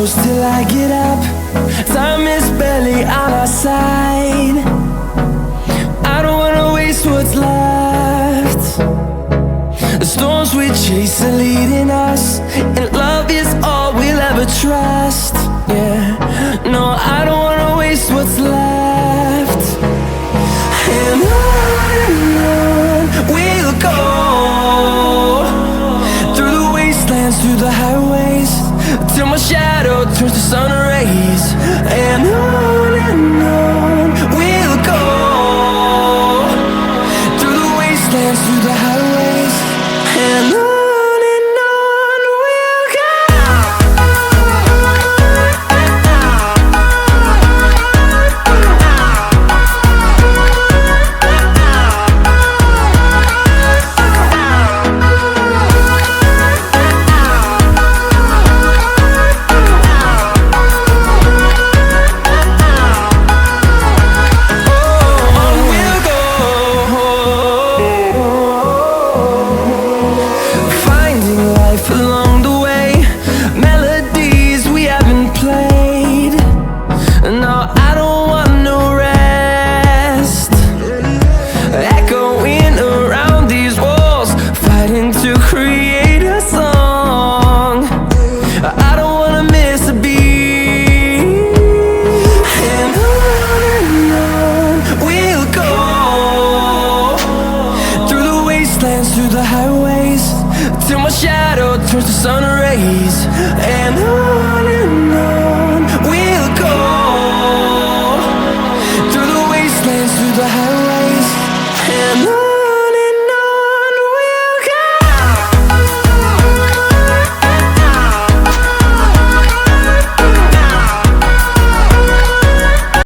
close till I get up. Time is barely on our side. I don't wanna waste what's left. The storms we chase are leading us, and love is all we'll ever trust. Yeah, no, I don't wanna waste what's left. And on we'll go, through the wastelands, through the highways, till my shadow turns to sun rays. And on we'll go, through the wastelands, through the highways, and on. Along the way, melodies we haven't played. No, I don't want no rest. Echoing around these walls, fighting to create a song. I don't wanna miss a beat. And on we'll go, through the wastelands, through the highways, till my shadow turns to sun rays. And on we'll go, through the wastelands, through the highways.